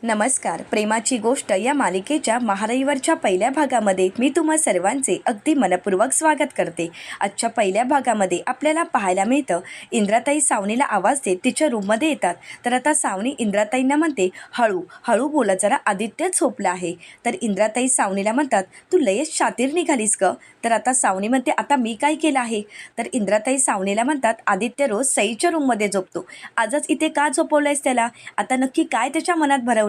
नमस्कार. प्रेमाची गोष्ट या मालिकेच्या महारईवरच्या पहिल्या भागामध्ये मी तुम्हा सर्वांचे अगदी मनपूर्वक स्वागत करते. आजच्या पहिल्या भागामध्ये आपल्याला पाहायला मिळतं, इंद्राताई सावनीला आवाज देत तिच्या रूममध्ये येतात. तर आता सावनी इंद्राताईंना म्हणते, हळू हळू बोला जरा, आदित्य झोपला आहे. तर इंद्राताई सावनीला म्हणतात, तू लयच शातीर निघालीस ग. तर आता सावनी म्हणते, आता मी काय केलं आहे. तर इंद्राताई सावनीला म्हणतात, आदित्य रोज सईच्या रूममध्ये झोपतो, आजच इथे का झोपवलंयस त्याला, आता नक्की काय त्याच्या मनात भरवलंयस.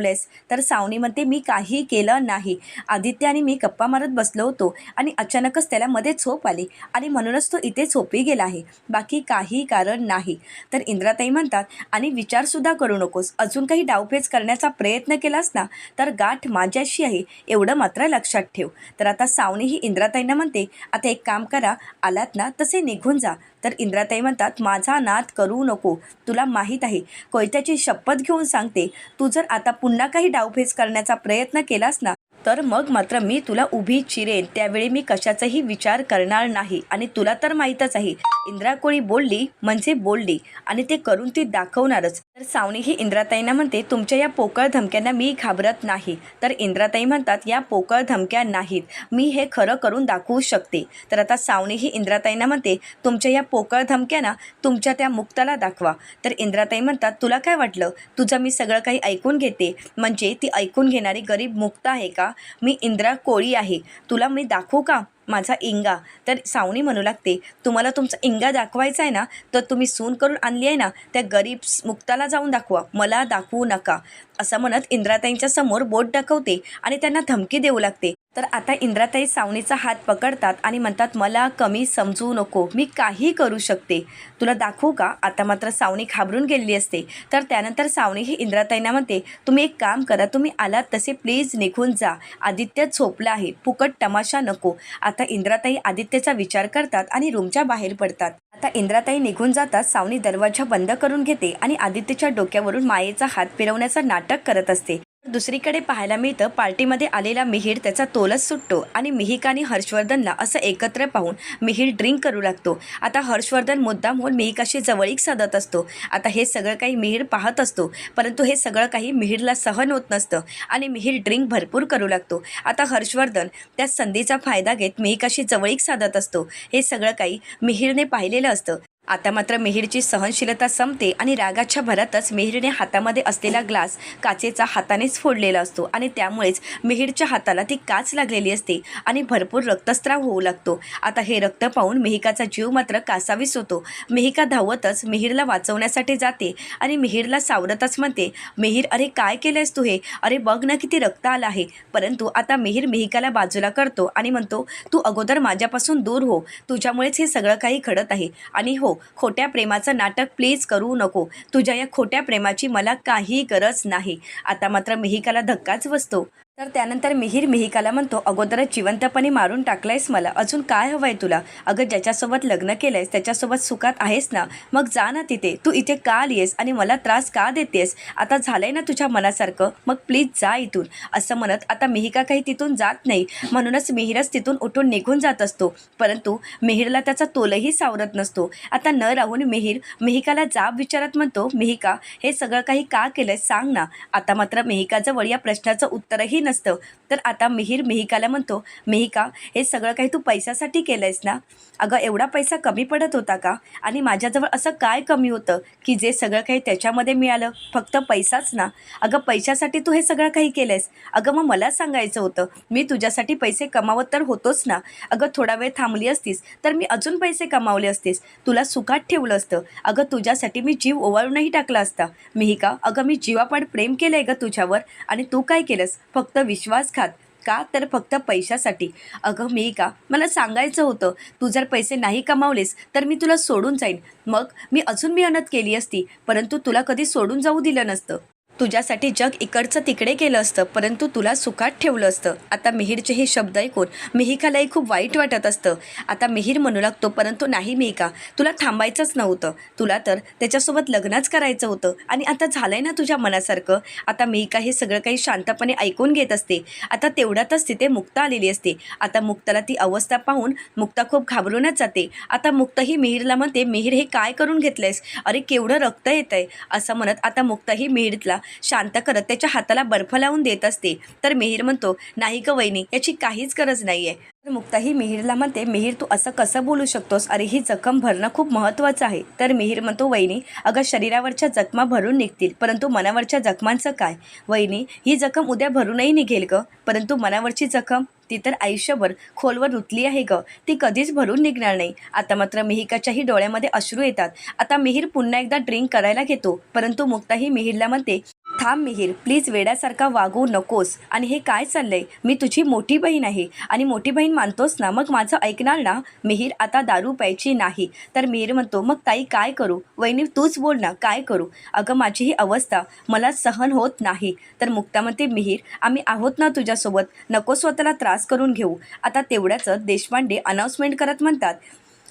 तर सावनी म्हणते, मी काही केलं नाही. आदित्य आणि मी गप्पा मारत बसलो होतो आणि अचानकच त्याला मध्ये झोप आली आणि म्हणूनच तो इथे झोपी गेला आहे, बाकी काही कारण नाही. तर इंद्राताई म्हणतात, आणि विचारसुद्धा करू नकोस, अजून काही डावपेच करण्याचा प्रयत्न केलास ना तर गाठ माझ्याशी आहे, एवढं मात्र लक्षात ठेव. तर आता सावनी ही इंद्राताईंना म्हणते, आता एक काम करा, आलात ना तसे निघून जा. तर इंद्राताई म्हणतात, माझा नाद करू नको, तुला माहीत आहे, कोयत्याची शपथ घेऊन सांगते, तू जर आता पुन्हा काही डावपेच करण्याचा प्रयत्न केलास ना तर मग मात्र मी तुला उभी चिरेन, त्यावेळी मी कशाचाही विचार करणार नाही. आणि तुला तर माहीतच आहे, इंद्रा कोळी बोलली म्हणजे बोलली आणि ते करून ती दाखवणारच. तर सावनी ही इंद्राताईंना म्हणते, तुमच्या या पोकळ धमक्यांना मी घाबरत नाही. तर इंद्राताई म्हणतात, या पोकळ धमक्या नाहीत, मी हे खरं करून दाखवू शकते. तर आता सावनी ही इंद्राताईंना म्हणते, तुमच्या या पोकळ धमक्यांना तुमच्या त्या मुक्ताला दाखवा. तर इंद्राताई म्हणतात, तुला काय वाटलं, तुझं मी सगळं काही ऐकून घेते म्हणजे ती ऐकून घेणारी गरीब मुक्ता आहे का. मी इंद्रा कोळी आहे, तुला मी दाखवू का माझा इंगा. तर सावनी म्हणू लागते, तुम्हाला तुमचा इंगा दाखवायचा आहे ना तर तुम्ही सून करून आणली आहे ना, त्या गरीब मुक्ताला जाऊन दाखवा, मला दाखवू नका. असं म्हणत इंद्राताईंच्या समोर बोट दाखवते आणि त्यांना धमकी देऊ लागते. तर आता इंद्राताई सावनीचा हात पकडतात आणि म्हणतात, मला कमी समजू नको, मी काही करू शकते, तुला दाखवू का. आता मात्र सावनी घाबरून गेलेली असते. तर त्यानंतर सावनी ही इंद्राताईंना म्हणते, तुम्ही एक काम करा, तुम्ही आलात तसे प्लीज निघून जा, आदित्य झोपला आहे, फुकट तमाशा नको. आता इंद्राताई आदित्यचा विचार करतात आणि रूमच्या बाहेर पडतात. आता इंद्राताई निघून जातात. सावनी दरवाजा बंद करून घेते आणि आदित्यच्या डोक्यावरून मायेचा हात फिरवण्याचं नाटक करत असते. दुसरीकडे पाहायला मिळतं, पार्टीमध्ये आलेला मिहीर त्याचा तोलच सुटतो आणि मिहिका आणि हर्षवर्धनला असं एकत्र पाहून मिहीर ड्रिंक करू लागतो. आता हर्षवर्धन मुद्दाम होऊन मिहिकाशी जवळीक साधत असतो. आता हे सगळं काही मिहीर पाहत असतो, परंतु हे सगळं काही मिहीरला सहन होत नसतं आणि मिहीर ड्रिंक भरपूर करू लागतो. आता हर्षवर्धन त्या संधीचा फायदा घेत मिहिकाशी जवळीक साधत असतो. हे सगळं काही मिहीरने पाहिलेलं असतं. आता मात्र मिहीरची सहनशीलता संपते आणि रागाच्या भरातच मिहीरने हातामध्ये असलेला ग्लास काचेचा हातानेच फोडलेला असतो आणि त्यामुळेच मिहीरच्या हाताला ती काच लागलेली असते आणि भरपूर रक्तस्राव होऊ लागतो. आता हे रक्त पाहून मिहिकाचा जीव मात्र कासावीस होतो. मिहिका धावतच मिहीरला वाचवण्यासाठी जाते आणि मिहीरला सावरतच म्हणते, मिहीर अरे काय केलंयस तू हे, अरे बघ ना किती रक्त आलं आहे. परंतु आता मिहीर मिहिकाला बाजूला करतो आणि म्हणतो, तू अगोदर माझ्यापासून दूर हो, तुझ्यामुळेच हे सगळं काही घडत आहे. आणि हो, खोट्या प्रेमाचं नाटक प्लीज करू नको, तुझ्या या खोट्या प्रेमाची मला काही गरज नाही. आता मात्र मिहिकाला धक्काच बसतो. तर त्यानंतर मिहीर मिहिकाला म्हणतो, अगोदरच जिवंतपणे मारून टाकलायस मला, अजून काय हवंय तुला. अगं ज्याच्यासोबत लग्न केलंयस त्याच्यासोबत सुखात आहेस ना, मग जा ना तिथे, तू इथे का आलीयस आणि मला त्रास का देतेस. आता झालंय ना तुझ्या मनासारखं, मग प्लीज जा इथून. असं म्हणत आता मिहिका काही तिथून जात नाही, म्हणूनच मिहीरच तिथून उठून निघून जात असतो. परंतु मिहीरला त्याचा तोलही सावरत नसतो. आता न राहून मिहीर मिहिकाला जाब विचारत म्हणतो, मिहिका हे सगळं काही का केलंय सांग ना. आता मात्र मिहिकाजवळ या प्रश्नाचं उत्तरही नसतं. तर आता मिहीर मिहिकाला म्हणतो, मिहिका हे सगळं काही तू पैशासाठी केलंयस ना. अगं एवढा पैसा कमी पडत होता का, आणि माझ्याजवळ असं काय कमी होतं की जे सगळं काही त्याच्यामध्ये मिळालं, फक्त पैसाच ना. अगं पैशासाठी तू हे सगळं काही केलंयस. अगं मग मला सांगायचं होतं, मी तुझ्यासाठी पैसे कमावत तर होतोच ना. अगं थोडा वेळ थांबली असतीस तर मी अजून पैसे कमावले असतेस, तुला सुखात ठेवलं असतं. अगं तुझ्यासाठी मी जीव ओवाळूनही टाकला असता. मिहिका अगं मी जीवापाड प्रेम केलंय ग तुझ्यावर, आणि तू काय केलंस, फक्त विश्वासघात का, तर फक्त पैशासाठी. अगं मिहिका मला सांगायचं होतं, तू जर पैसे नाही कमावलेस तर मी तुला सोडून जाईन, मग मी अजून मेहनत केली असती, परंतु तुला कधी सोडून जाऊ दिलं नसतं. तुझ्यासाठी जग इकडचं तिकडे केलं असतं, परंतु तुला सुखात ठेवलं असतं. आता मिहीरचे हे शब्द ऐकून मिहिकालाही खूप वाईट वाटत असतं. आता मिहीर म्हणू लागतो, परंतु नाही मिहिका, तुला थांबायचंच नव्हतं, तुला तर त्याच्यासोबत लग्नच करायचं होतं आणि आता झालंय ना तुझ्या मनासारखं. आता मिहिका हे सगळं काही शांतपणे ऐकून घेत असते. आता तेवढ्यातच तिथे मुक्ता आलेली असते. आता मुक्ताला ती अवस्था पाहून मुक्ता खूप घाबरूनच जाते. आता मुक्ताही मिहीरला म्हणते, मिहीर हे काय करून घेतलंयस, अरे केवढं रक्त येतंय. असं म्हणत आता मुक्ताही मिहीरला शांत करत त्याच्या हाताला बर्फ लावून देत असते. तर मिहीर म्हणतो, नाही ग वहिनी, याची काहीच गरज नाही आहे. तर मुक्ता ही मिहीरला म्हणते, मिहीर तू असं कसं बोलू शकतोस? अरे ही जखम भरणं खूप महत्त्वाचं आहे. तर मिहीर म्हणतो, वहिनी अगं शरीरावरच्या जखमा भरून निघतील, परंतु मनावरच्या जखमांचं काय? वहिनी ही जखम उद्या भरूनही निघेल ग, परंतु मनावरची जखम ती तर आयुष्यभर खोलवर रुतली आहे ग, ती कधीच भरून निघणार नाही. आता मात्र मिहिकाच्याही डोळ्यामध्ये अश्रू येतात. आता मिहीर पुन्हा एकदा ड्रिंक करायला घेतो, परंतु मुक्ता ही मिहीरला म्हणते, थांब मिहीर, प्लीज वेड्यासारखा वागू नकोस. आणि हे काय चाललंय? मी तुझी मोठी बहीण आहे आणि मोठी बहीण मानतोस ना, मग माझं ऐकणार ना? मिहीर आता दारू प्यायची नाही. तर मिहीर म्हणतो, मग ताई काय करू? वहिनी तूच बोल ना, काय करू? अगं माझी ही अवस्था मला सहन होत नाही. तर मुक्ता म्हणते, मिहीर आम्ही आहोत ना तुझ्यासोबत, नको स्वतःला त्रास करून घेऊ. आता तेवढ्याच देशपांडे अनाउन्समेंट करत म्हणतात,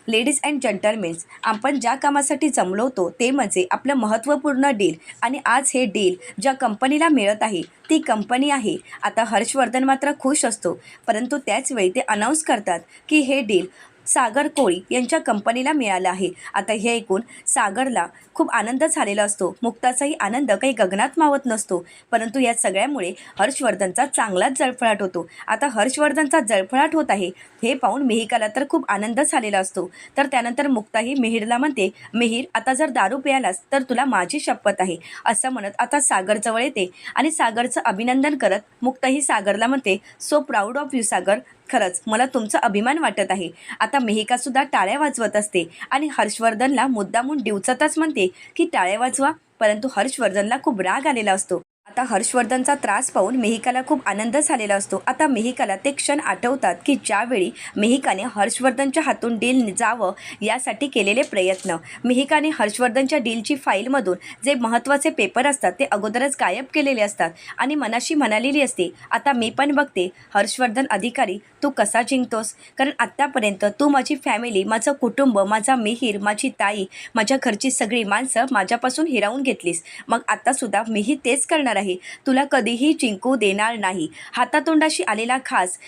लेडीज अँड जेंटलमेन्स, आपण ज्या कामासाठी जमलो होतो ते म्हणजे आपलं महत्त्वपूर्ण डील. आणि आज हे डील ज्या कंपनीला मिळत आहे ती कंपनी आहे. आता हर्षवर्धन मात्र खुश असतो, परंतु त्याचवेळी ते अनाऊन्स करतात की हे डील सागर कोळी यांच्या कंपनीला मिळालं आहे. आता हे ऐकून सागरला खूप आनंद झालेला असतो. मुक्ताचाही आनंद काही गगनात मावत नसतो, परंतु या सगळ्यामुळे हर्षवर्धनचा चांगलाच जळफळाट होतो. आता हर्षवर्धनचा जळफळाट होत आहे हे पाहून मिहिकाला तर खूप आनंद झालेला असतो. तर त्यानंतर मुक्ताही मिहीरला म्हणते, मिहीर आता जर दारू प्यायलास तर तुला माझी शपथ आहे, असं म्हणत आता सागरजवळ येते आणि सागरचं अभिनंदन करत मुक्ताही सागरला म्हणते, सो प्राऊड ऑफ यू सागर, खरंच मला तुमचा अभिमान वाटत आहे. आता मिहिकासुद्धा टाळ्या वाजवत असते आणि हर्षवर्धनला मुद्दामून डिवचतच म्हणते की टाळ्या वाजवा, परंतु हर्षवर्धनला खूप राग आलेला असतो. आता हर्षवर्धनचा त्रास पाहून मिहिकाला खूप आनंद झालेला असतो. आता मिहिकाला ते क्षण आठवतात की ज्यावेळी मिहिकाने हर्षवर्धनच्या हातून डील जावं यासाठी केलेले प्रयत्न. मिहिकाने हर्षवर्धनच्या डीलची फाईलमधून जे महत्त्वाचे पेपर असतात ते अगोदरच गायब केलेले असतात आणि मनाशी म्हणालेली असते, आता मी पण बघते हर्षवर्धन अधिकारी तू कसा जिंकतोस, कारण आत्तापर्यंत तू माझी फॅमिली, माझं कुटुंब, माझा मिहीर, माझी ताई, माझ्या घरची सगळी माणसं माझ्यापासून हिरावून घेतलीस. मग आत्तासुद्धा मीही तेच करणार आहे. तुला कधीही जिंकू देणार नाही. हातातोंडाशी आलेला घास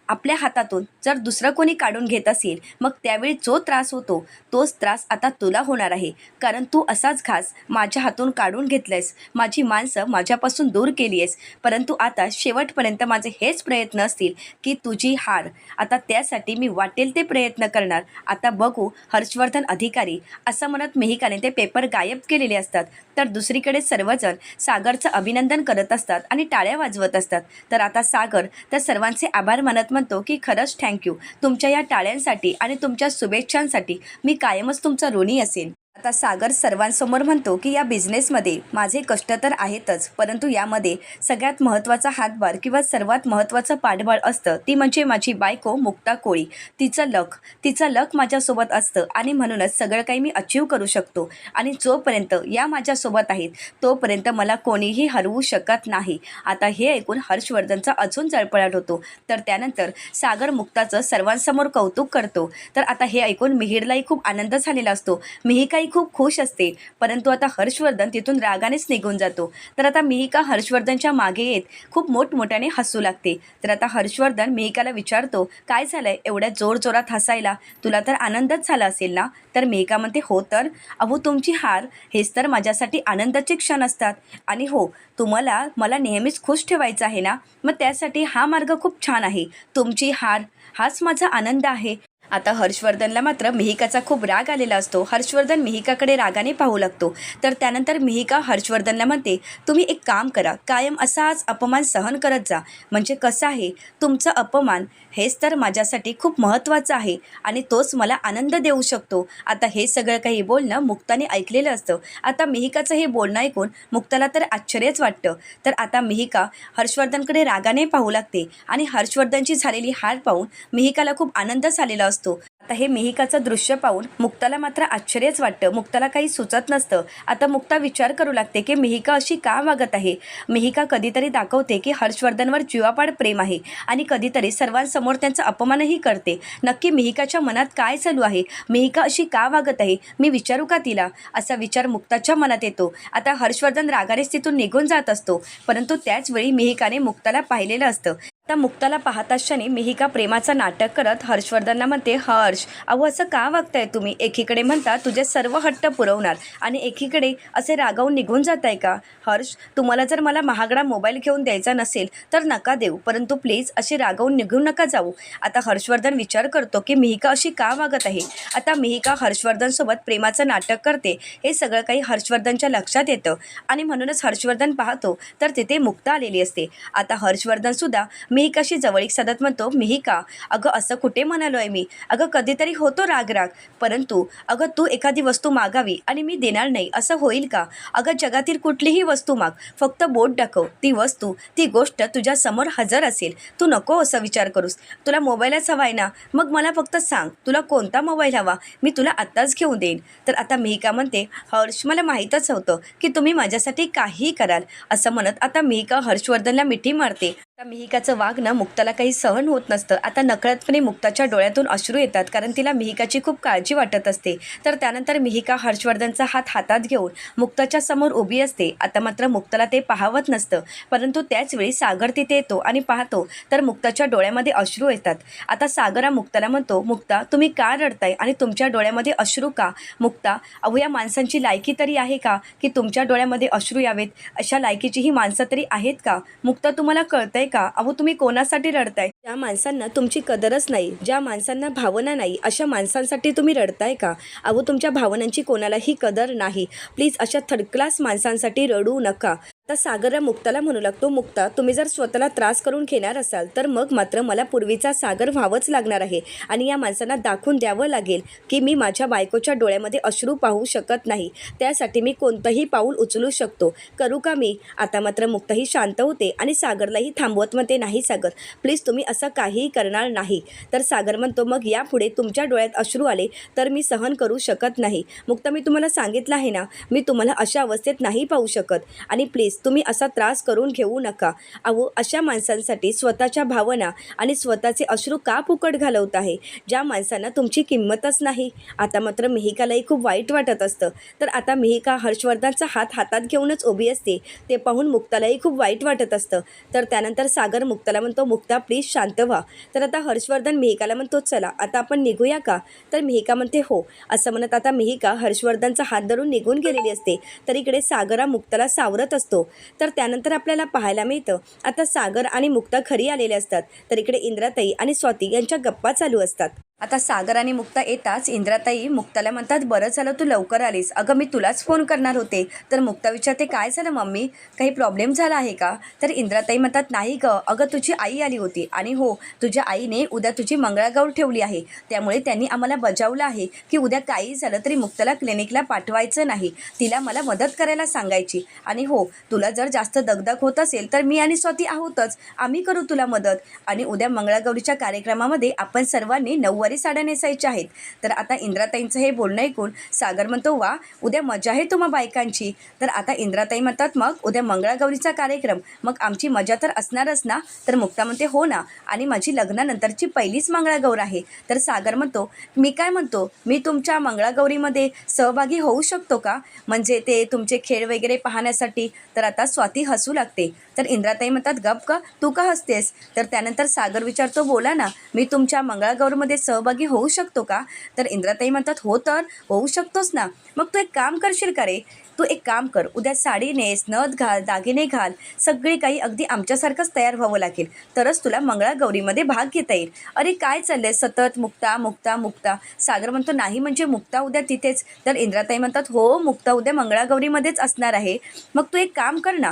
आपल्या हातातून जर दुसरं कोणी काढून घेत असेल, मग त्यावेळी जो त्रास होतो तोच त्रास आता तुला होणार आहे, कारण तू असाच घास माझ्या हातून काढून घेतलंयस, माझी माणसं माझ्यापासून दूर केली आहेस. परंतु आता शेवटपर्यंत माझे हेच प्रयत्न असतील की तुझी हार. आता त्यासाठी मी वाटेल ते प्रयत्न करणार. आता बघू हर्षवर्धन अधिकारी, असं म्हणत मिहिकाने ते पेपर गायब केलेले असतात. तर दुसरीकडे सर्वजण सागरचं अभिनंदन करत असतात आणि टाळ्या वाजवत असतात. तर आता सागर तर सर्वांचे आभार मानत म्हणतो की खरंच थँक्यू, तुमच्या या टाळ्यांसाठी आणि तुमच्या शुभेच्छांसाठी मी कायमच तुमचा ऋणी असेन. आता सागर सर्वांसमोर म्हणतो की या बिझनेसमध्ये माझे कष्ट तर आहेतच, परंतु यामध्ये सगळ्यात महत्त्वाचा हातभार किंवा सर्वात महत्त्वाचं पाठबळ असतं ती म्हणजे माझी बायको मुक्ता कोळी. तिचं लक माझ्यासोबत असतं आणि म्हणूनच सगळं काही मी अचीव करू शकतो. आणि जोपर्यंत या माझ्यासोबत आहेत तोपर्यंत मला कोणीही हरवू शकत नाही. आता हे ऐकून हर्षवर्धनचा अजून जळफळाट होतो. तर त्यानंतर सागर मुक्ताचं सर्वांसमोर कौतुक करतो. तर आता हे ऐकून मिहीरलाही खूप आनंद झालेला असतो. मिहिकाही खूप खुश असते, परंतु आता हर्षवर्धन तिथून रागानेच निघून जातो. तर आता मिहिका हर्षवर्धनच्या मागे येत खूप मोठमोठ्याने हसू लागते. तर आता हर्षवर्धन मिहिकाला विचारतो, काय झालंय एवढ्या जोरजोरात हसायला? तुला तर आनंदच झाला असेल ना? तर मिहिका म्हणते, हो तर अहो, तुमची हार हेच तर माझ्यासाठी आनंदाचे क्षण असतात. आणि हो, तुम्हाला मला नेहमीच खुश ठेवायचं आहे ना, मग त्यासाठी हा मार्ग खूप छान आहे. तुमची हार हाच माझा आनंद आहे. आता हर्षवर्धनला मात्र मिहिकाचा खूप राग आलेला असतो. हर्षवर्धन मिहिकाकडे रागाने पाहू लागतो. तर त्यानंतर मिहिका हर्षवर्धनला म्हणते, तुम्ही एक काम करा, कायम असाच अपमान सहन करत जा. म्हणजे कसं आहे, तुमचं अपमान हेच तर माझ्यासाठी खूप महत्त्वाचं आहे आणि तोच मला आनंद देऊ शकतो. आता हे सगळं काही बोलणं मुक्ताने ऐकलेलं असतं. आता मिहिकाचं हे बोलणं ऐकून मुक्ताला तर आश्चर्यच वाटतं. तर आता मिहिका हर्षवर्धनकडे रागाने पाहू लागते आणि हर्षवर्धनची झालेली हार पाहून मिहिकाला खूप आनंद झालेला असतो. आता हे मिहिकाचं दृश्य पाहून मुक्ताला मात्र आश्चर्यच वाटतं. मुक्ताला काही सुचत नसतं. आता मुक्ता विचार करू लागते की मिहिका अशी का वागत आहे. मिहिका कधीतरी दाखवते की हर्षवर्धनवर जीवापाड प्रेम आहे आणि कधीतरी सर्वांसमोर त्यांचा अपमानही करते. नक्की मिहिकाच्या मनात काय चालू आहे, मिहिका अशी का वागत आहे, मी विचारू का तिला, असा विचार मुक्ताच्या मनात येतो. आता हर्षवर्धन रागानेच तिथून निघून जात असतो, परंतु त्याचवेळी मिहिकाने मुक्ताला पाहिलेलं असतं. आता मुक्ताला पाहताच क्षणी मिहिका प्रेमाचं नाटक करत हर्षवर्धनला म्हणते, हर्ष अहो असं का वागताय तुम्ही? एकीकडे म्हणता तुझे सर्व हट्ट पुरवणार आणि एकीकडे असे रागावून निघून जाताय का? हर्ष, तुम्हाला जर मला महागडा मोबाईल घेऊन द्यायचा नसेल तर नका देऊ, परंतु प्लीज अशी रागावून निघून नका जाऊ. आता हर्षवर्धन विचार करतो की मिहिका अशी का वागत आहे. आता मिहिका हर्षवर्धनसोबत प्रेमाचं नाटक करते हे सगळं काही हर्षवर्धनच्या लक्षात येतं आणि म्हणूनच हर्षवर्धन पाहतो तर तिथे मुक्ता आलेली असते. आता हर्षवर्धनसुद्धा मिहिकाशी जवळीक साधत म्हणतो, मिहिका अगं असं कुठे म्हणालोय मी? अगं कधीतरी होतो राग, परंतु अगं तू एखादी वस्तू मागावी आणि मी देणार नाही असं होईल का? अगं जगातील कुठलीही वस्तू माग, फक्त बोट दाखव, ती वस्तू ती गोष्ट तुझ्या समोर हजर असेल. तू नको असं विचार करूस. तुला मोबाईलच हवाय ना, मग मला फक्त सांग तुला कोणता मोबाईल हवा, मी तुला आत्ताच घेऊन देईन. तर आता मिहिका म्हणते, हर्ष मला माहीतच होतं की तुम्ही माझ्यासाठी काहीही कराल. असं म्हणत आता मिहिका हर्षवर्धनला मिठी मारते. आता मिहिकाचं वागणं मुक्ताला काही सहन होत नसतं. आता नकळतपणे मुक्ताच्या डोळ्यातून अश्रू येतात कारण तिला मिहिकाची खूप काळजी वाटत असते. तर त्यानंतर मिहिका हर्षवर्धनचा हात हातात घेऊन मुक्ताच्या समोर उभी असते. आता मात्र मुक्ताला ते पाहावत नसतं, परंतु त्याचवेळी सागर तिथे येतो आणि पाहतो तर मुक्ताच्या डोळ्यामध्ये अश्रू येतात. आता सागरा मुक्ताला म्हणतो, मुक्ता तुम्ही का रडताय आणि तुमच्या डोळ्यामध्ये अश्रू का? मुक्ता अहो या माणसांची लायकी तरी आहे का की तुमच्या डोळ्यामध्ये अश्रू यावेत? अशा लायकीची ही माणसं तरी आहेत का? मुक्ता तुम्हाला कळतंय का? अहो तुम्ही कोणासाठी रडताय? ज्या माणसांना तुमची कदरच नाही, ज्या माणसांना भावना नाही, अशा माणसांसाठी तुम्ही रडताय का? अहो तुमच्या भावनांची कोणालाही कदर नाही. प्लीज अशा थर्ड क्लास माणसांसाठी रडू नका. आता सागर मुक्ताला म्हणू लागतो, मुक्ता तुम्ही जर स्वतःला त्रास करून घेणार असाल तर मग मात्र मला पूर्वीचा सागर व्हावंच लागणार आहे आणि या माणसांना दाखवून द्यावं लागेल की मी माझ्या बायकोच्या डोळ्यामध्ये अश्रू पाहू शकत नाही. त्यासाठी मी कोणतंही पाऊल उचलू शकतो. करू का मी? आता मात्र मुक्ताही शांत होते आणि सागरलाही थांबवत म्हणते, नाही सागर प्लीज तुम्ही असं काहीही करणार नाही. तर सागर म्हणतो, मग यापुढे तुमच्या डोळ्यात अश्रू आले तर मी सहन करू शकत नाही. मुक्ता मी तुम्हाला सांगितलं आहे ना, मी तुम्हाला अशा अवस्थेत नाही पाहू शकत आणि प्लीज तुम्ही असा त्रास करून घेऊ नका. अहो अशा माणसांसाठी स्वतःच्या भावना आणि स्वतःचे अश्रू का फुकट घालवत आहे, ज्या माणसांना तुमची किंमतच नाही. आता मात्र मिहिकालाही खूप वाईट वाटत असतं. तर आता मिहिका हर्षवर्धनचा हात हातात घेऊनच उभी असते. ते पाहून मुक्तालाही खूप वाईट वाटत असतं. तर त्यानंतर सागर मुक्ताला म्हणतो, मुक्ता प्लीज शांत व्हा. तर आता हर्षवर्धन मिहिकाला म्हणतो, चला आता आपण निघूया का? तर मिहिका म्हणते, हो. असं म्हणत आता मिहिका हर्षवर्धनचा हात धरून निघून गेलेली असते. तर इकडे सागरा मुक्ताला सावरत असतो. तर त्यानंतर आपल्याला पाहायला मिळतं आता सागर आणि मुक्ता घरी आलेले असतात. तर इकडे इंद्राताई आणि स्वाती यांच्या गप्पा चालू असतात. आता सागर आणि मुक्ता येताच इंद्राताई मुक्ताला म्हणतात, बरं झालं तू लवकर आलीस. अगं मी तुलाच फोन करणार होते. तर मुक्ता विचारते, काय झालं मम्मी, काही प्रॉब्लेम झाला आहे का? तर इंद्राताई म्हणतात, नाही गं, अगं तुझी आई आली होती आणि हो तुझ्या आईने उद्या तुझी मंगळागौर ठेवली आहे. त्यामुळे त्यांनी आम्हाला बजावलं आहे की उद्या काही झालं तरी मुक्ताला क्लिनिकला पाठवायचं नाही, तिला मला मदत करायला सांगायची. आणि हो तुला जर जास्त दगदग होत असेल तर मी आणि स्वाती आहोतच, आम्ही करू तुला मदत. आणि उद्या मंगळागौरीच्या कार्यक्रमामध्ये आपण सर्वांनी नऊवारी साड्या नेसायच्या आहेत. तर आता इंद्राताईंचं हे बोलणं ऐकून सागर म्हणतो, वा उद्या मजा आहे तुम्हा बायकांची. तर आता इंद्राताई म्हणतात, मग उद्या मंगळागौरीचा कार्यक्रम, मग आमची मजा तर असणारच ना? तर मुक्ता म्हणते, हो ना, आणि माझी लग्नानंतरची पहिलीच मंगळागौर आहे. तर सागर म्हणतो, मी काय म्हणतो, मी तुमच्या मंगळागौरीमध्ये सहभागी होऊ शकतो का? म्हणजे ते तुमचे खेळ वगैरे पाहण्यासाठी. तर आता स्वाती हसू लागते. तर इंद्राताई म्हणतात, गप का, तू का हसतेस? तर त्यानंतर सागर विचारतो, बोला ना, मी तुमच्या मंगळागौरमध्ये सहभागी होऊ शकतो का? तर इंद्राताई म्हणतात, हो तर होऊ शकतोस ना. मग तू एक काम करशील का रे? तू एक काम कर, उद्या साडी नेस, नथ घाल, दागिने घाल, सगळी काही अगदी आमच्यासारखंच तयार व्हावं लागेल, तरच तुला मंगळागौरीमध्ये भाग घेता येईल. अरे काय चाललंय सतत मुक्ता मुक्ता मुक्ता? सागर म्हणतो, नाही म्हणजे मुक्ता उद्या तिथेच. तर इंद्राताई म्हणतात, हो मुक्ता उद्या मंगळागौरीमध्येच असणार आहे. मग तू एक काम कर ना,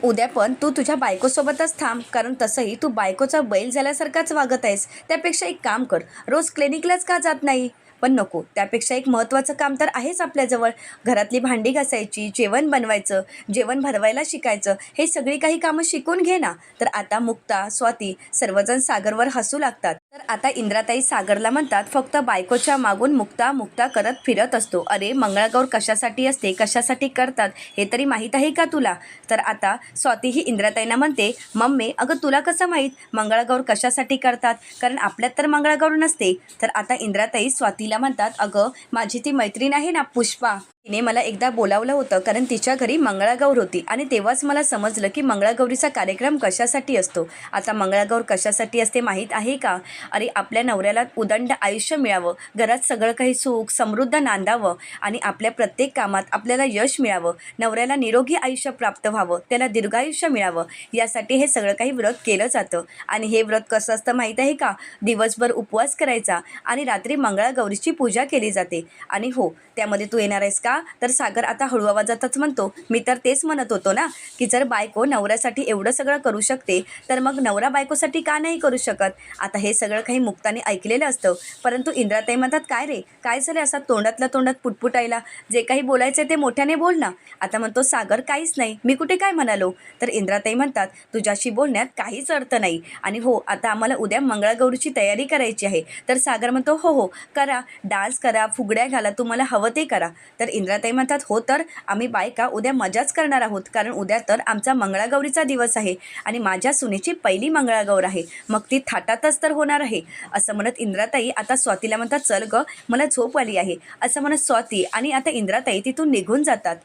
उद्या पण तू तुझ्या बायकोसोबतच थांब, कारण तसंही तू बायकोचा बैल झाल्यासारखाच वागत आहेस. त्यापेक्षा एक काम कर, रोज क्लिनिकलाच का जात नाही? पण नको, त्यापेक्षा एक महत्त्वाचं काम तर आहेच आपल्याजवळ. घरातली भांडी घासायची, जेवण बनवायचं, जेवण भरवायला शिकायचं, हे सगळी काही कामं शिकून घे ना. तर आता मुक्ता, स्वाती सर्वजण सागरवर हसू लागतात. तर आता इंद्राताई सागरला म्हणतात, फक्त बायकोच्या मागून मुक्ता मुक्ता करत फिरत असतो. अरे मंगळागौर कशासाठी असते, कशासाठी करतात हे तरी माहीत आहे का तुला? तर आता स्वाती ही इंद्राताईंना म्हणते, मम्मी अगं तुला कसं माहीत मंगळागौर कशासाठी करतात? कारण आपल्यात तर मंगळागौर नसते. तर आता इंद्राताई स्वातीला स्वातीला म्हणतात, अगं माझी ती मैत्रीण आहे ना पुष्पा, तिने मला एकदा बोलावलं होतं कारण तिच्या घरी मंगळागौर होती आणि तेव्हाच मला समजलं की मंगळागौरीचा कार्यक्रम कशासाठी असतो. आता मंगळागौर कशासाठी असते माहीत आहे का? अरे आपल्या नवऱ्याला उदंड आयुष्य मिळावं, घरात सगळं काही सुख समृद्ध नांदावं आणि आपल्या प्रत्येक कामात आपल्याला यश मिळावं, नवऱ्याला निरोगी आयुष्य प्राप्त व्हावं, त्याला दीर्घायुष्य मिळावं, यासाठी हे सगळं काही व्रत केलं जातं. आणि हे व्रत कसं असतं माहीत आहे का? दिवसभर उपवास करायचा आणि रात्री मंगळागौरीची पूजा केली जाते. आणि हो, त्यामध्ये तू येणार आहेस का? तर सागर आता हळू आवाजातच म्हणतो, मी तर तेच म्हणत होतो ना की जर बायको नवऱ्यासाठी एवढं सगळं करू शकते तर मग नवरा बायकोसाठी का नाही करू शकत. आता हे सगळं काही मुक्ताने ऐकलेलं असतं, परंतु इंद्राताई म्हणतात, काय रे काय झालं असा तोंडातल्या तोंडात पुटपुटायला, जे काही बोलायचं ते मोठ्याने बोल ना. आता म्हणतो सागर, काहीच नाही, मी कुठे काय म्हणालो. तर इंद्राताई म्हणतात, तुझ्याशी बोलण्यात काहीच अर्थ नाही आणि हो आता आम्हाला उद्या मंगळागौरीची तयारी करायची आहे. तर सागर म्हणतो, हो हो करा, डान्स करा, फुगड्या घाला, तुम्हाला हवं ते करा. तर इंद्राताई म्हणतात, हो तर आम्ही बायका उद्या मजाच करणार आहोत, कारण उद्या तर आमचा मंगळागौरीचा दिवस आहे आणि माझ्या सुनेची पहिली मंगळागौर आहे, मग ती थाटातच तर होणार आहे. असं म्हणत इंद्राताई आता स्वातीला म्हणतात, चल ग मला झोप आली आहे, असं म्हणत स्वाती आणि आता इंद्राताई तिथून निघून जातात.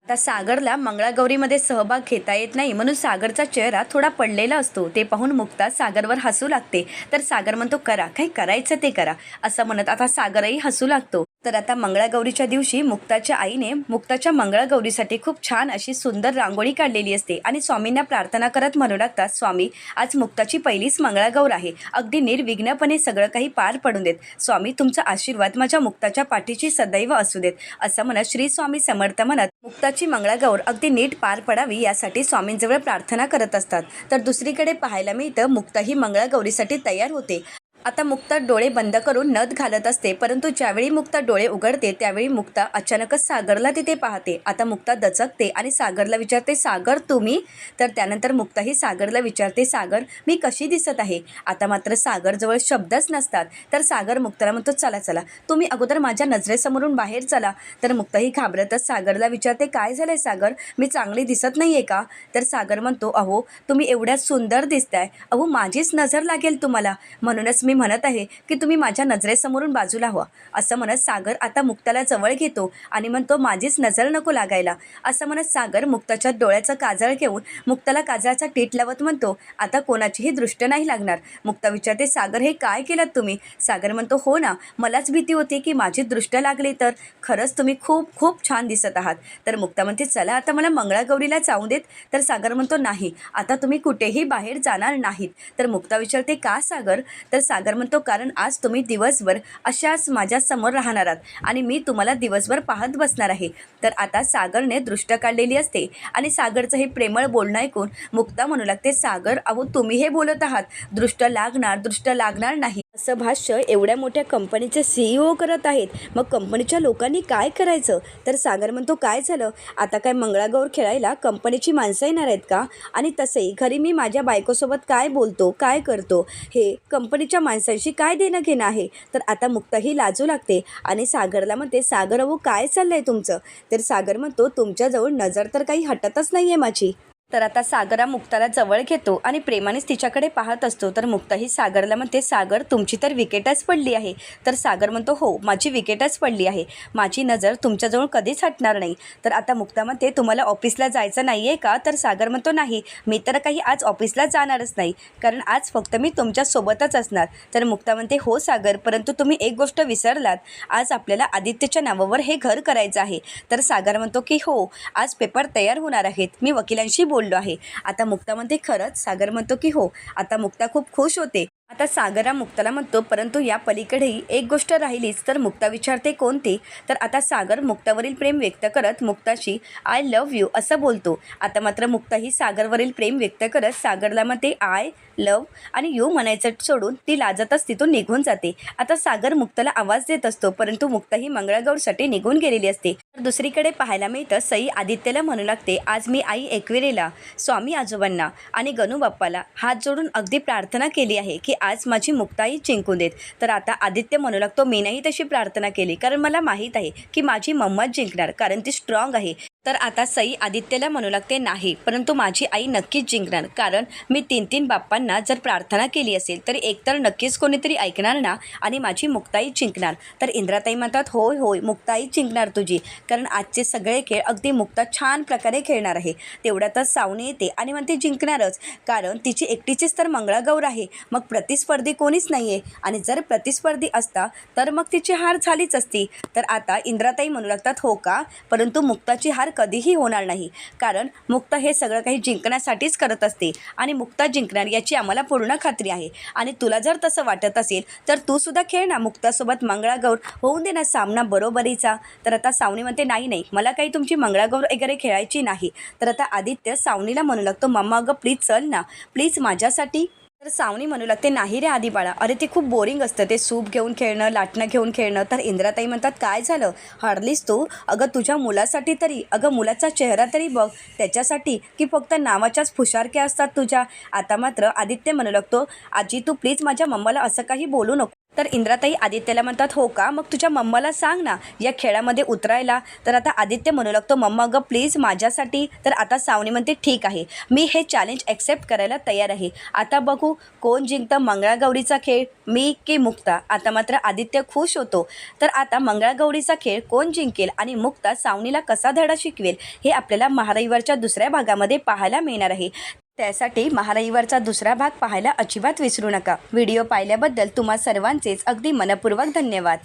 आता सागरला मंगळागौरीमध्ये सहभाग घेता येत नाही म्हणून सागरचा चेहरा थोडा पडलेला असतो. ते पाहून मुक्ता सागरवर हसू लागते. तर सागर म्हणतो, करा, काही करायचं ते करा, असं म्हणत आता सागरही हसू लागतो. तर आता मंगळागौरीच्या दिवशी मुक्ताच्या आईने मुक्ताच्या मंगळागौरीसाठी खूप छान अशी सुंदर रांगोळी काढलेली असते आणि स्वामींना प्रार्थना करत म्हणू लागतात, स्वामी आज मुक्ताची पहिलीच मंगळागौर आहे, अगदी निर्विघ्नपणे सगळं काही पार पडून देत. स्वामी तुमचा आशीर्वाद माझ्या मुक्ताच्या पाठीची सदैव असू देत, असं म्हणत श्री स्वामी समर्थ म्हणत मुक्ताची मंगळागौर अगदी नीट पार पडावी यासाठी स्वामींजवळ प्रार्थना करत असतात. तर दुसरीकडे पाहायला मिळतं, मुक्ता ही मंगळागौरीसाठी तयार होते. आता मुक्ता डोळे बंद करून नथ घालत असते, परंतु ज्यावेळी मुक्ता डोळे उघडते त्यावेळी मुक्ता अचानकच सागरला तिथे पाहते. आता मुक्ता दचकते आणि सागरला विचारते, सागर तुम्ही? तर त्यानंतर मुक्ताही सागरला विचारते, सागर मी कशी दिसत आहे? आता मात्र सागरजवळ शब्दच नसतात. तर सागर मुक्ताला म्हणतो, चला चला तुम्ही अगोदर माझ्या नजरेसमोरून बाहेर चला. तर मुक्ताही घाबरतच सागरला विचारते, काय झालंय सागर, मी चांगली दिसत नाहीये का? तर सागर म्हणतो, अहो तुम्ही एवढ्या सुंदर दिसताय, अहो माझीच नजर लागेल तुम्हाला, म्हणूनच मी म्हणत आहे की तुम्ही माझ्या नजरेसमोरून बाजूला व्हा. असं म्हणत सागर आता मुक्ताला जवळ घेतो आणि म्हणतो, माझीच नजर नको लागायला. असं म्हणत सागर मुक्ताच्या डोळ्याचं काजळ घेऊन मुक्ताला काजळाचा टीट लावत म्हणतो, आता कोणाचीही दृष्ट नाही लागणार. मुक्ता विचारते, सागर हे काय केलं तुम्ही? सागर म्हणतो, हो ना, मलाच भीती होती की माझी दृष्ट लागली तर. खरंच तुम्ही खूप खूप छान दिसत आहात. तर मुक्ता म्हणते, चला आता मला मंगळागौरीला जाऊ देत. तर सागर म्हणतो, नाही आता तुम्ही कुठेही बाहेर जाणार नाहीत. तर मुक्ता विचारते, का सागर? तर सागर म्हणतो, कारण आज तुम्ही दिवसभर अशाच माझ्या समोर राहणार आहात आणि मी तुम्हाला दिवसभर पाहत बसणार आहे. तर आता सागरने दृष्ट काढलेली असते आणि सागरचं हे प्रेमळ बोलणं ऐकून मुक्ता म्हणू लागते, सागर अहो तुम्ही हे बोलत आहात, दृष्ट लागणार नाही असं भाष्य एवढ्या मोठ्या कंपनीचे CEO करत आहेत, मग कंपनीच्या लोकांनी काय करायचं? तर सागर म्हणतो, काय झालं, आता काय मंगळागौर खेळायला कंपनीची माणसं येणार आहेत का? आणि तसंही घरी मी माझ्या बायकोसोबत काय बोलतो काय करतो हे कंपनीच्या माणसांशी काय देणं घेणं आहे? तर आता मुक्ताही लाजू लागते आणि सागरला म्हणते, सागर अहो काय चाललंय तुमचं? तर सागर म्हणतो, तुमच्याजवळ नजर तर काही हटतच नाही आहे माझी. तर आता सागरा मुक्ताला जवळ घेतो आणि प्रेमानेच तिच्याकडे पाहत असतो. तर मुक्ताही सागरला म्हणते, सागर तुमची तर विकेटच पडली आहे. तर सागर म्हणतो, हो माझी विकेटच पडली आहे, माझी नजर तुमच्याजवळ कधीच हटणार नाही. तर आता मुक्ता म्हणते, तुम्हाला ऑफिसला जायचं नाही आहे का? तर सागर म्हणतो, नाही मी तर काही आज ऑफिसला जाणारच नाही, कारण आज फक्त मी तुमच्यासोबतच असणार. तर मुक्ता म्हणते, हो सागर, परंतु तुम्ही एक गोष्ट विसरलात, आज आपल्याला आदित्यच्या नावावर हे घर करायचं आहे. तर सागर म्हणतो की हो आज पेपर तयार होणार आहेत, मी वकिलांशी बोललो आहे. आता मुक्ता म्हणते, खरंच? सागर म्हणतो की हो. आता मुक्ता खूप खुश होते. आता सागरा मुक्ताला म्हणतो, परंतु या पलीकडेही एक गोष्ट राहिलीच. तर मुक्ता विचारते, कोणती? तर आता सागर मुक्तावरील प्रेम व्यक्त करत मुक्ताशी आय लव्ह यू असं बोलतो. आता मात्र मुक्ताही सागरवरील प्रेम व्यक्त करत सागरला म्हणते आय लव्ह आणि यू म्हणायचं सोडून ती लाजतच तिथून निघून जाते. आता सागर मुक्ताला आवाज देत असतो, परंतु मुक्ता ही मंगळागौरसाठी निघून गेलेली असते. तर दुसरीकडे पाहायला मिळतं, सई आदित्यला म्हणू लागते, आज मी आई एकविरेला, स्वामी आजोबांना आणि गणू बाप्पाला हात जोडून अगदी प्रार्थना केली आहे की आज माझी मुक्ताई जिंकून देत. तर आता आदित्य म्हणू लागतो, मी नाही तशी प्रार्थना केली, कारण मला माहीत आहे की माझी मम्माच जिंकणार, कारण ती स्ट्रॉंग आहे. तर आता सई आदित्यला म्हणू लागते नाही, परंतु माझी आई नक्कीच जिंकणार, कारण मी 3 बाप्पांना जर प्रार्थना केली असेल तरी एकतर नक्कीच कोणीतरी ऐकणार ना आणि माझी मुक्ताई जिंकणार. तर इंद्राताई म्हणतात होय होय मुक्ताई जिंकणार तुझी, कारण आजचे सगळे खेळ अगदी मुक्ता छान प्रकारे खेळणार आहे. तेवढ्यातच सावनी येते आणि म्हणते जिंकणारच, कारण तिची एकटीचीच तर मंगळागौर आहे, मग प्रतिस्पर्धी कोणीच नाही आहे आणि जर प्रतिस्पर्धी असता तर मग तिची हार झालीच असती. तर आता इंद्राताई म्हणू लागतात हो का, परंतु मुक्ताची हार कधीही होणार नाही, कारण मुक्ता हे सगळं काही जिंकण्यासाठीच करत असते आणि मुक्ता जिंकणार याची आम्हाला पूर्ण खात्री आहे. आणि तुला जर तसं वाटत असेल तर तू सुद्धा खेळ ना मुक्तासोबत मंगळागौर, होऊन दे ना सामना बरोबरीचा. तर आता सावनी म्हणते नाही नाही, मला काही तुमची मंगळागौर वगैरे खेळायची नाही. तर आता आदित्य सावनीला म्हणू लागतो मम्मा अगं प्लीज चल ना, प्लीज माझ्यासाठी. तर सावनी म्हणू लागते नाही रे आधी बाळा, अरे ते खूप बोरिंग असतं ते सूप घेऊन खेळणं, लाटणं घेऊन खेळणं. तर इंद्राताई म्हणतात काय झालं, हारलीस तू? अगं तुझ्या मुलासाठी तरी, अगं मुलाचा चेहरा तरी बघ, त्याच्यासाठी की फक्त नावाच्याच फुशारक्या असतात तुझ्या. आता मात्र आदित्य म्हणू लागतो आजी तू प्लीज माझ्या मम्माला असं काही बोलू नको. तर इंद्राताई आदित्यला म्हणतात हो का, मग तुझ्या मम्माला सांग ना या खेळामध्ये उतरायला. तर आता आदित्य म्हणू लागतो मम्मा अगं प्लीज माझ्यासाठी. तर आता सावनी म्हणते ठीक आहे, मी हे चॅलेंज ॲक्सेप्ट करायला तयार आहे. आता बघू कोण जिंकतं मंगळागौरीचा खेळ, मी की मुक्ता. आता मात्र आदित्य खुश होतो. तर आता मंगळागौरीचा खेळ कोण जिंकेल आणि मुक्ता सावनीला कसा धडा शिकवेल हे आपल्याला महारविवारच्या दुसऱ्या भागामध्ये पाहायला मिळणार आहे. त्यासाठी महारविवारचा दुसरा भाग पाहायला अजिबात विसरू नका. व्हिडिओ पाहिल्याबद्दल तुम्हा सर्वांचेच अगदी मनपूर्वक धन्यवाद.